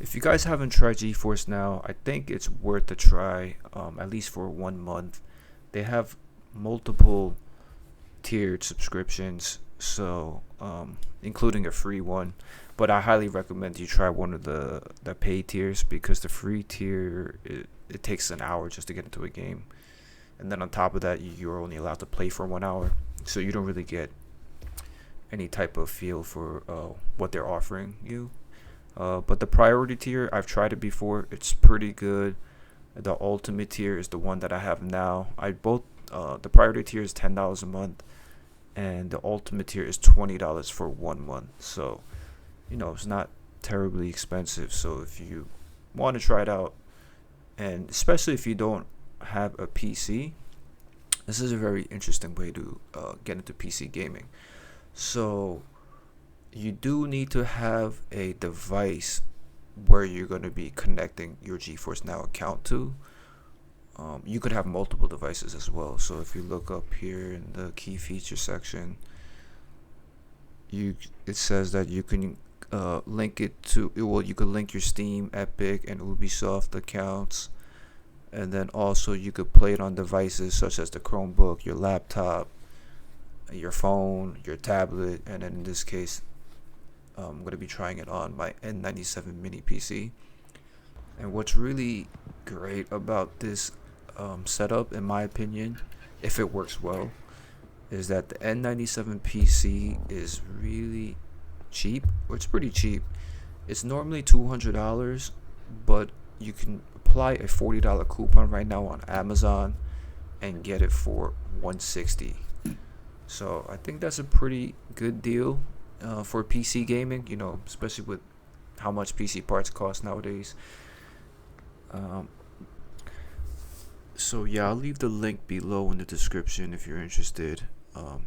If you guys haven't tried GeForce Now, I think it's worth a try, at least for 1 month. They have multiple tiered subscriptions, so including a free one. But I highly recommend you try one of the paid tiers because the free tier it takes an hour just to get into a game, and then on top of that, you're only allowed to play for 1 hour, so you don't really get any type of feel for what they're offering you. But the priority tier, I've tried it before. It's pretty good. The ultimate tier is the one that I have now. I both the priority tier is $10 a month, and the ultimate tier is $20 for 1 month. So it's not terribly expensive. So if you want to try it out, and especially if you don't have a PC, this is a very interesting way to get into PC gaming. So you do need to have a device where you're going to be connecting your GeForce Now account to. You could have multiple devices as well. So if you look up here in the key feature section, it says that you can link it to. Well, you could link your Steam, Epic, and Ubisoft accounts, and then also you could play it on devices such as the Chromebook, your laptop, your phone, your tablet, and then in this case, I'm going to be trying it on my N97 Mini PC. And what's really great about this setup, in my opinion, if it works well, is that the N97 PC is really cheap, or it's pretty cheap. It's normally $200, but you can apply a $40 coupon right now on Amazon and get it for $160. So I think that's a pretty good deal for PC gaming, especially with how much PC parts cost nowadays. Um, so yeah, I'll leave the link below in the description if you're interested.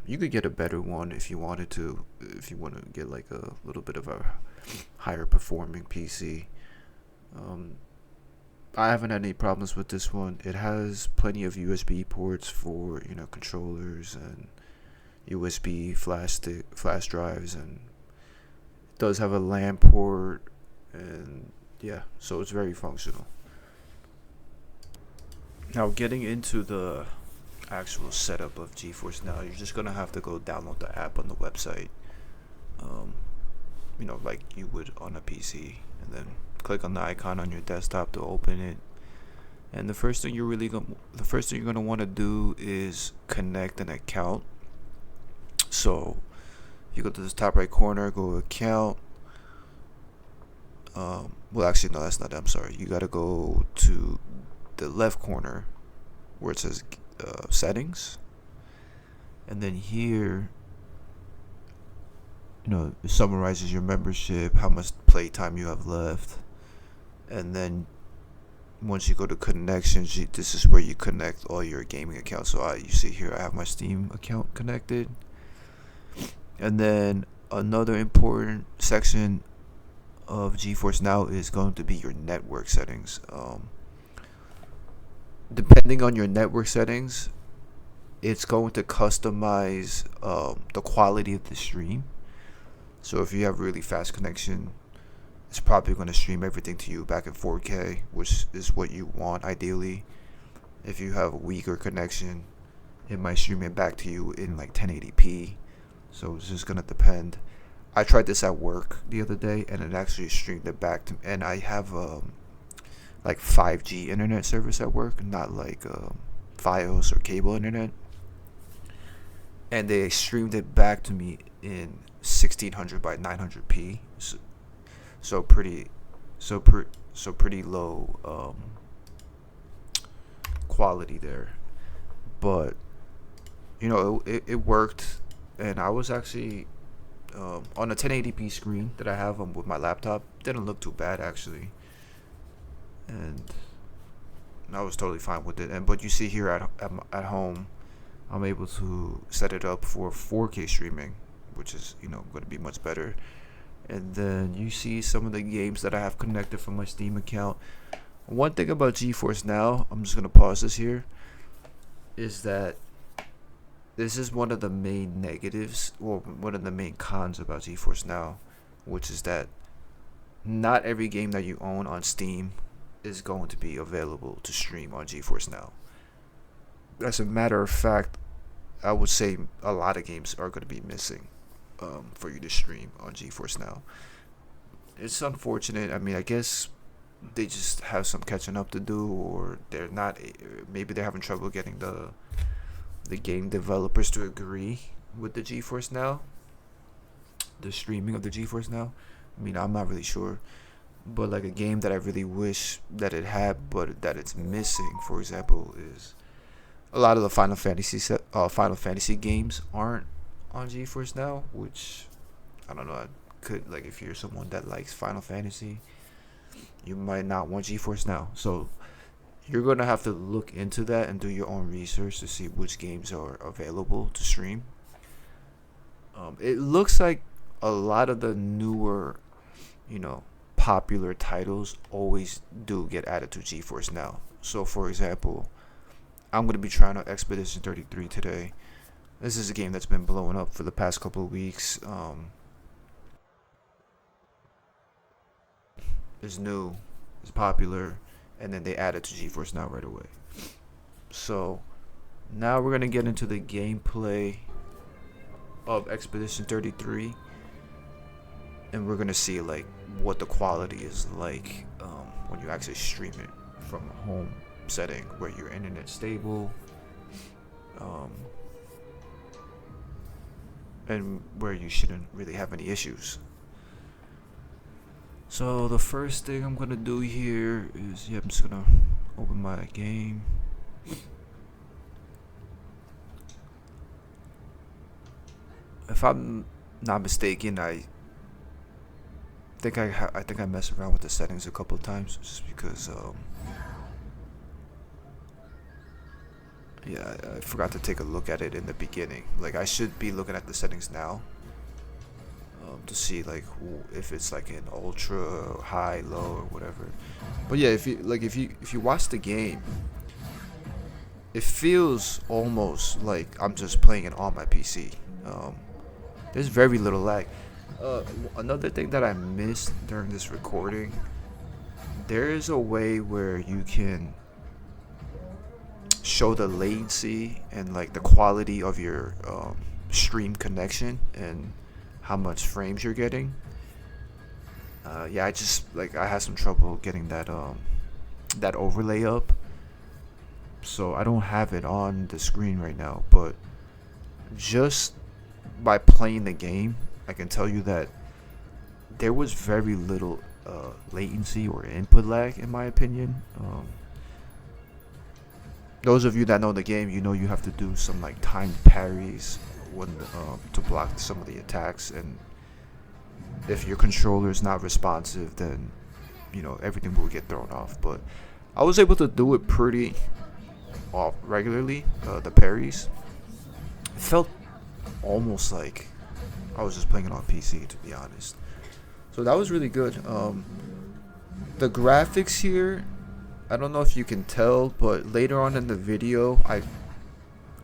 You could get a better one if you wanted to, if you want to get like a little bit of a higher performing PC. I haven't had any problems with this one. It has plenty of USB ports for controllers and USB flash drives, and it does have a LAN port, and yeah, so it's very functional. Now, getting into the actual setup of GeForce Now, you're just gonna have to go download the app on the website, um, like you would on a PC, and then click on the icon on your desktop to open it. And the first thing you're gonna want to do is connect an account. So you go to the top right corner, go account. Well, actually, no, that's not it. I'm sorry. You gotta go to the left corner where it says settings, and then here, it summarizes your membership, how much playtime you have left, and then once you go to connections, this is where you connect all your gaming accounts. So you see here, I have my Steam account connected. And then another important section of GeForce Now is going to be your network settings. Depending on your network settings, it's going to customize the quality of the stream. So if you have really fast connection, it's probably going to stream everything to you back in 4K, which is what you want ideally. If you have a weaker connection, it might stream it back to you in like 1080p. So it's just gonna depend. I tried this at work the other day, and it actually streamed it back to me. And I have like 5G internet service at work, not like FiOS or cable internet. And they streamed it back to me in 1600 by 900p. So pretty, so pretty low quality there. But it worked, and I was actually on a 1080p screen that I have with my laptop. Didn't look too bad actually, and I was totally fine with it. And but you see here at home, I'm able to set it up for 4K streaming, which is going to be much better. And then you see some of the games that I have connected from my Steam account. One thing about GeForce Now, I'm just going to pause this here, is that this is one of the main negatives, or one of the main cons about GeForce Now, which is that not every game that you own on Steam is going to be available to stream on GeForce Now. As a matter of fact, I would say a lot of games are going to be missing for you to stream on GeForce Now. It's unfortunate. I mean, I guess they just have some catching up to do, or they're not. Maybe they're having trouble getting the game developers to agree with the GeForce Now, the streaming of the GeForce Now. I mean, I'm not really sure, but like a game that I really wish that it had, but that it's missing, for example, is a lot of the Final Fantasy games aren't on GeForce Now, which I don't know. I could, like, if you're someone that likes Final Fantasy, you might not want GeForce Now. So you're gonna have to look into that and do your own research to see which games are available to stream. It looks like a lot of the newer, popular titles always do get added to GeForce Now. So, for example, I'm going to be trying out Expedition 33 today. This is a game that's been blowing up for the past couple of weeks. It's new, it's popular, and then they add it to GeForce Now right away. So, now we're going to get into the gameplay of Expedition 33, and we're going to see like what the quality is like when you actually stream it from a home setting where your internet's stable, and where you shouldn't really have any issues. So the first thing I'm gonna do here is, I'm just gonna open my game. If I'm not mistaken, I think I messed around with the settings a couple of times, just because I forgot to take a look at it in the beginning. Like, I should be looking at the settings now to see like if it's like an ultra, high, low, or whatever. But yeah, if you watch the game, it feels almost like I'm just playing it on my PC. There's very little lag. Another thing that I missed during this recording, there is a way where you can show the latency and like the quality of your stream connection and how much frames you're getting. I had some trouble getting that overlay up, so I don't have it on the screen right now, but just by playing the game, I can tell you that there was very little latency or input lag, in my opinion. Those of you that know the game, you have to do some like timed parries to block some of the attacks, and if your controller is not responsive, then everything will get thrown off. But I was able to do it pretty regularly. The parries, it felt almost like I was just playing it on PC, to be honest. So that was really good. The graphics here, I don't know if you can tell, but later on in the video, I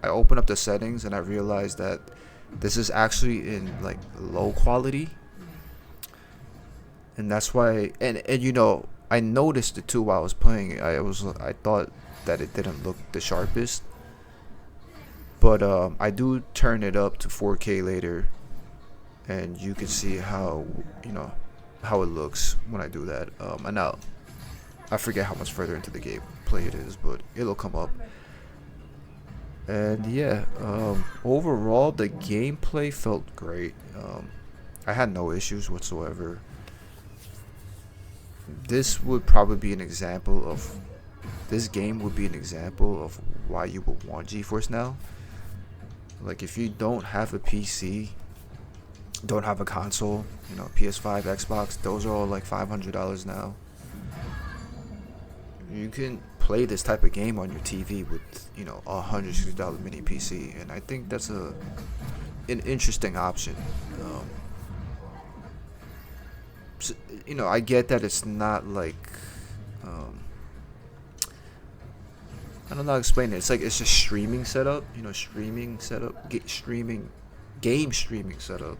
opened up the settings and I realized that this is actually in like low quality, and that's why. And I noticed it too while I was playing it. I thought that it didn't look the sharpest, but I do turn it up to 4K later, and you can see how it looks when I do that. And now I forget how much further into the gameplay it is, but it'll come up. And overall the gameplay felt great. I had no issues whatsoever. This game would be an example of why you would want GeForce Now. Like, if you don't have a PC, don't have a console, PS5, Xbox, those are all like $500 now. You can play this type of game on your TV with a $160 mini PC, and I think that's an interesting option. I get that it's not like I don't know how to explain it. It's like it's just streaming setup, game streaming setup.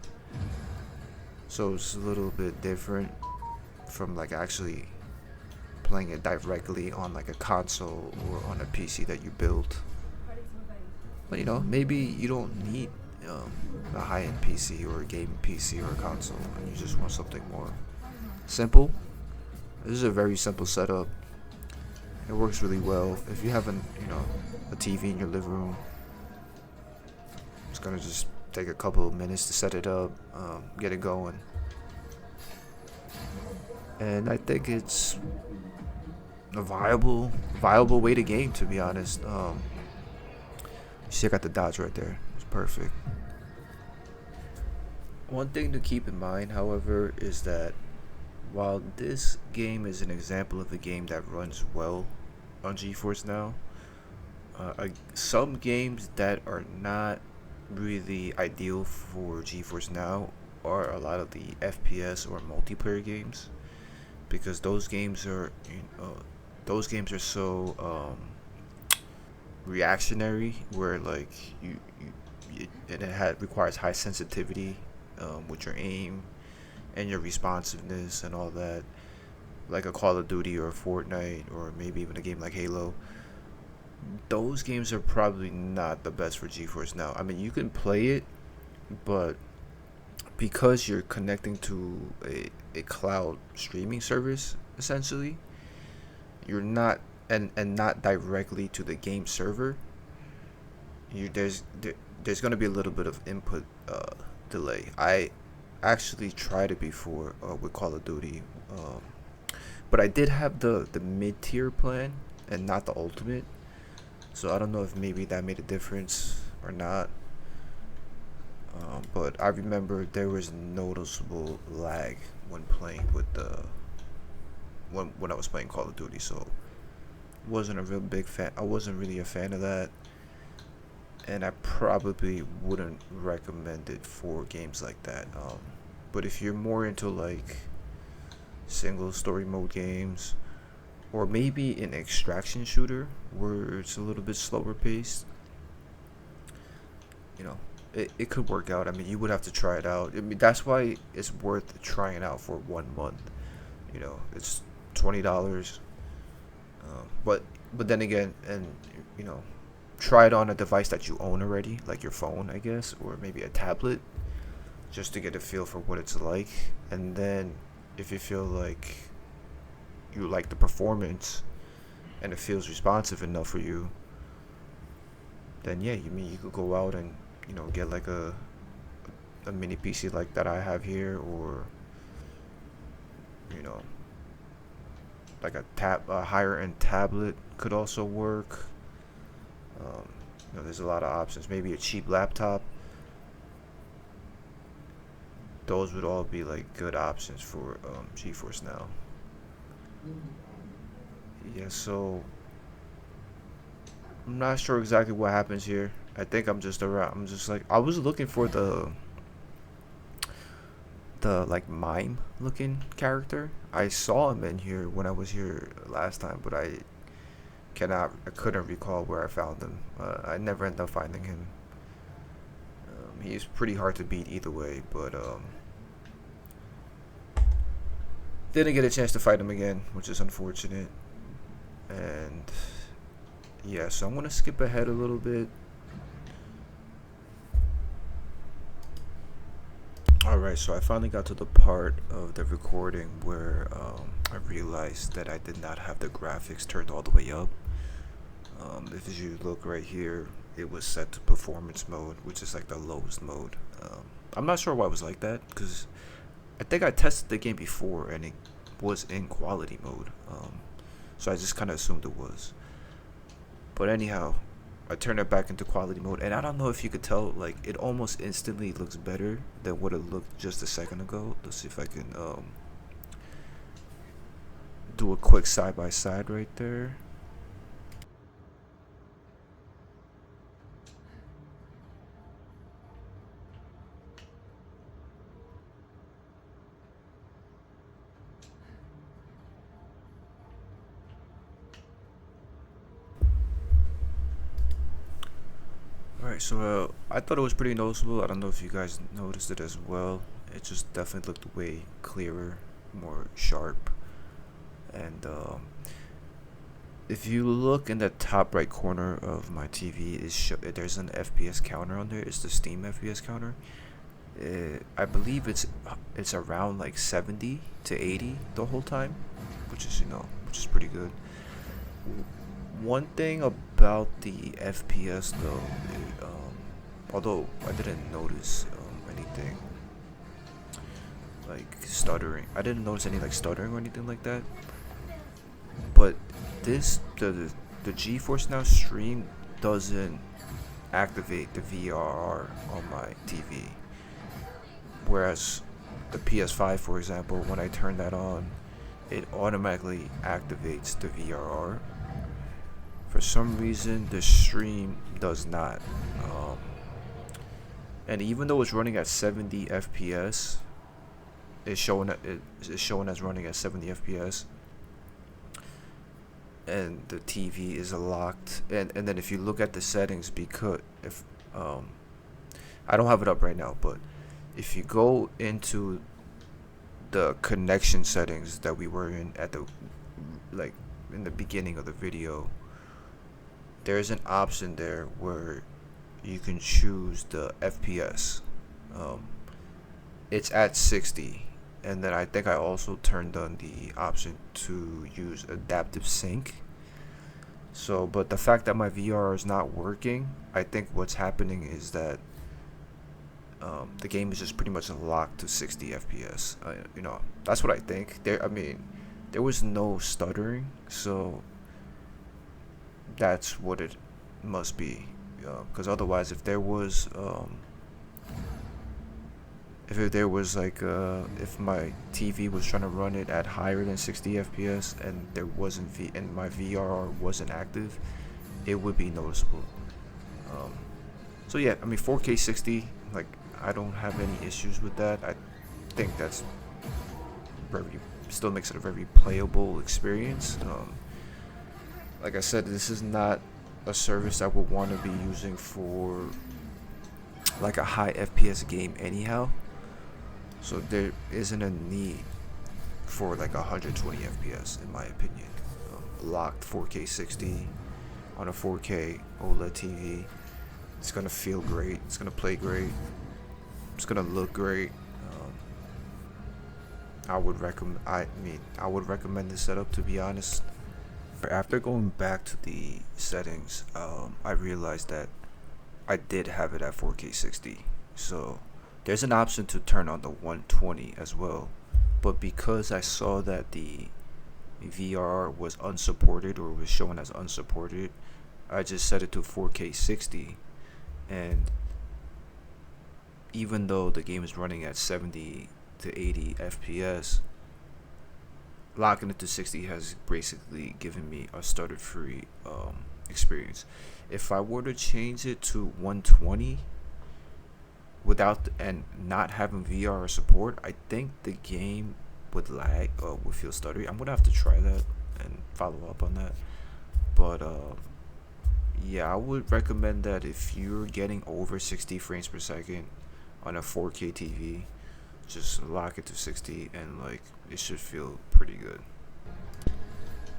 So it's a little bit different. from like actually playing it directly on like a console or on a PC that you built. But you know, maybe you don't need a high-end PC or a gaming PC or a console, and you just want something more simple. This is a very simple setup. It works really well. If you have a TV in your living room, it's gonna just take a couple of minutes to set it up, get it going, and I think it's a viable way to game. To be honest, check out the dodge right there. It's perfect. One thing to keep in mind, however, is that while this game is an example of a game that runs well on GeForce Now, some games that are not really ideal for GeForce Now are a lot of the FPS or multiplayer games, because those games are so reactionary, where like it requires high sensitivity with your aim and your responsiveness and all that, like a Call of Duty or a Fortnite or maybe even a game like Halo. Those games are probably not the best for GeForce Now. I mean, you can play it, but because you're connecting to a cloud streaming service, essentially, you're not and not directly to the game server. There's going to be a little bit of input delay. I actually tried it before with Call of Duty, but I did have the mid tier plan and not the ultimate. So I don't know if maybe that made a difference or not. But I remember there was noticeable lag when playing with when I was playing Call of Duty. So wasn't a real big fan. I wasn't really a fan of that, and I probably wouldn't recommend it for games like that. But if you're more into like single story mode games, or maybe an extraction shooter where it's a little bit slower paced, you know, it could work out. I mean, you would have to try it out. I mean, that's why it's worth trying it out for 1 month. You know, it's $20. But then again, and you know, try it on a device that you own already, like your phone, I guess, or maybe a tablet, just to get a feel for what it's like. And then if you feel like you like the performance and it feels responsive enough for you, then yeah, you could go out and get like a mini PC like that I have here, or you know like a higher end tablet could also work. There's a lot of options. Maybe a cheap laptop. Those would all be like good options for GeForce Now. Yeah, so I'm not sure exactly what happens here. I think I'm just like, I was looking for the like mime looking character. I saw him in here when I was here last time, but I couldn't recall where I found him. I never ended up finding him. He's pretty hard to beat either way, but didn't get a chance to fight him again, which is unfortunate. And yeah, so I'm gonna skip ahead a little bit. Alright, so I finally got to the part of the recording where I realized that I did not have the graphics turned all the way up. If you look right here, it was set to performance mode, which is like the lowest mode. I'm not sure why it was like that, because I think I tested the game before and it was in quality mode. So I just kind of assumed it was. But anyhow, I turned it back into quality mode, and I don't know if you could tell, like, it almost instantly looks better than what it looked just a second ago. Let's see if I can do a quick side by side right there. Alright, so I thought it was pretty noticeable. I don't know if you guys noticed it as well. It just definitely looked way clearer more sharp. And if you look in the top right corner of my TV, there's an FPS counter on there. It's the Steam FPS counter. I believe it's around like 70 to 80 the whole time, which is pretty good. One thing about the FPS though, although I didn't notice anything like stuttering. I didn't notice any like stuttering or anything like that. But the GeForce Now stream doesn't activate the VRR on my TV. Whereas the PS5, for example, when I turn that on, it automatically activates the VRR. For some reason, the stream does not. And even though it's running at 70 FPS, it's showing as running at 70 FPS. And the TV is locked. And then if you look at the settings, because if I don't have it up right now, but if you go into the connection settings that we were in at the in the beginning of the video, there's an option there where you can choose the FPS. It's at 60, and then I think I also turned on the option to use adaptive sync. So, but the fact that my VR is not working, I think what's happening is that the game is just pretty much locked to 60 FPS. That's what I think. There was no stuttering, so that's what it must be. Because otherwise, if there was if my TV was trying to run it at higher than 60 FPS and there wasn't and my VRR wasn't active, it would be noticeable. So yeah, 4K 60, I don't have any issues with that. I think that's still makes it a very playable experience. Like I said, this is not a service I would want to be using for like a high FPS game anyhow. So there isn't a need for like 120 FPS in my opinion. Locked 4K 60 on a 4K OLED TV. It's gonna feel great. It's gonna play great. It's gonna look great. I would recommend this setup, to be honest. After going back to the settings, I realized that I did have it at 4K 60. So there's an option to turn on the 120 as well, but because I saw that the VRR was unsupported or was shown as unsupported, I just set it to 4K 60. And even though the game is running at 70 to 80 FPS, locking it to 60 has basically given me a stutter-free experience. If I were to change it to 120 and not having VR support, I think the game would lag or would feel stuttery. I'm gonna have to try that and follow up on that. But yeah, I would recommend that if you're getting over 60 frames per second on a 4K TV, just lock it to 60 and it should feel pretty good.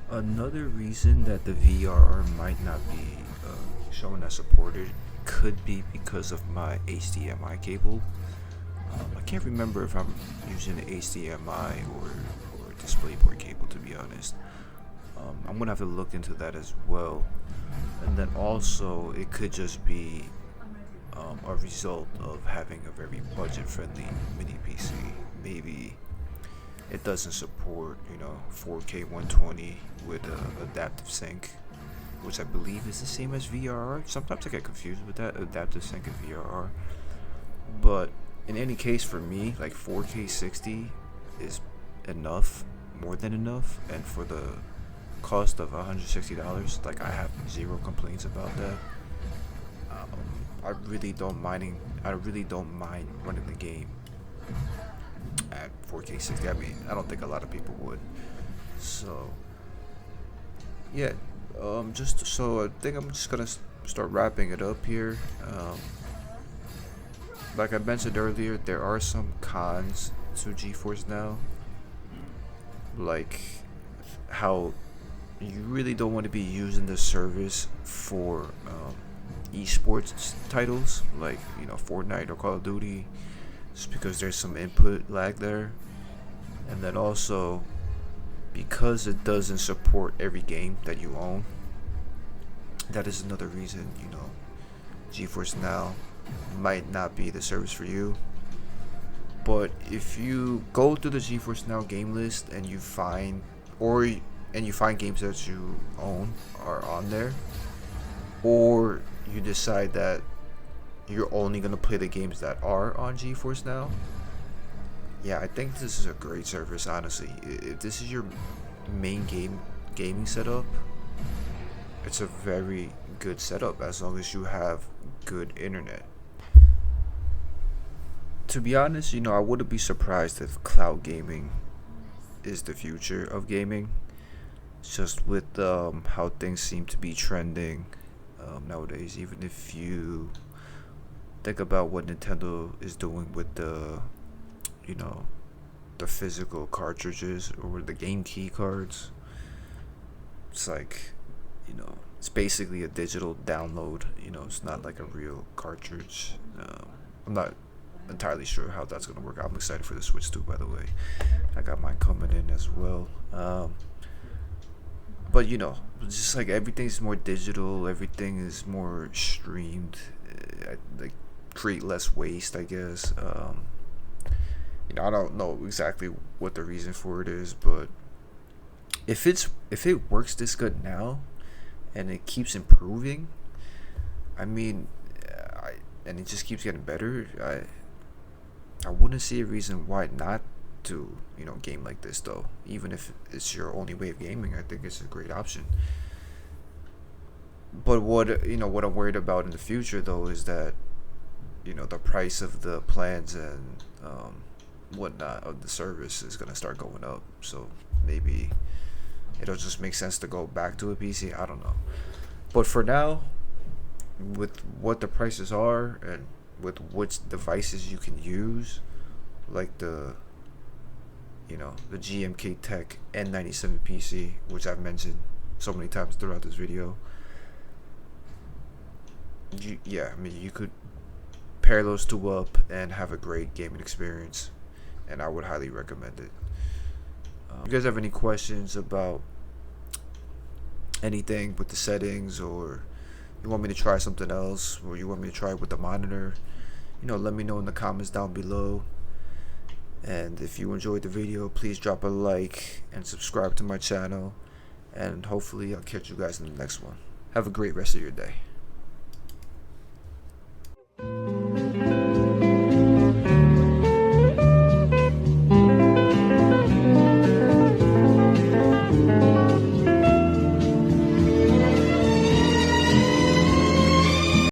Another reason that the VRR might not be shown as supported could be because of my HDMI cable. I can't remember if I'm using an HDMI or DisplayPort cable, to be honest. I'm gonna have to look into that as well. And then also it could just be a result of having a very budget-friendly mini PC. Maybe it doesn't support 4K 120 with adaptive sync, which I believe is the same as VRR. Sometimes I get confused with that, adaptive sync and VRR. But in any case, for me, 4K 60 is enough, more than enough, and for the cost of $160, I have zero complaints about that. I really don't mind running the game at 4K 60. I don't think a lot of people would. So yeah, I think I'm just gonna start wrapping it up here. Like I mentioned earlier, there are some cons to GeForce Now. like how you really don't want to be using the service for esports titles like Fortnite or Call of Duty, just because there's some input lag there. And then also because it doesn't support every game that you own, that is another reason Geforce Now might not be the service for you. But if you go to the Geforce Now game list and you find games that you own are on there, or you decide that you're only going to play the games that are on Geforce Now, yeah, I think this is a great service, honestly. If this is your main gaming setup, it's a very good setup as long as you have good internet. To be honest, I wouldn't be surprised if cloud gaming is the future of gaming, just with how things seem to be trending nowadays. Even if you think about what Nintendo is doing with the physical cartridges or the game key cards, it's like it's basically a digital download. It's not like a real cartridge. I'm not entirely sure how that's gonna work. I'm excited for the Switch too, by the way. I got mine coming in as well. But just like everything's more digital, everything is more streamed. Like create less waste, I guess. I don't know exactly what the reason for it is, but if it works this good now and it keeps improving, and it just keeps getting better, I wouldn't see a reason why not to game like this, though. Even if it's your only way of gaming, I think it's a great option. But what I'm worried about in the future, though, is that the price of the plans and whatnot of the service is gonna start going up. So maybe it'll just make sense to go back to a PC. I don't know. But for now, with what the prices are and with which devices you can use, like the gmktec N97 PC, which I've mentioned so many times throughout this video, you could pair those two up and have a great gaming experience, and I would highly recommend it. If you guys have any questions about anything with the settings, or you want me to try something else, or you want me to try it with the monitor, let me know in the comments down below. And if you enjoyed the video, please drop a like and subscribe to my channel, and hopefully I'll catch you guys in the next one. Have a great rest of your day.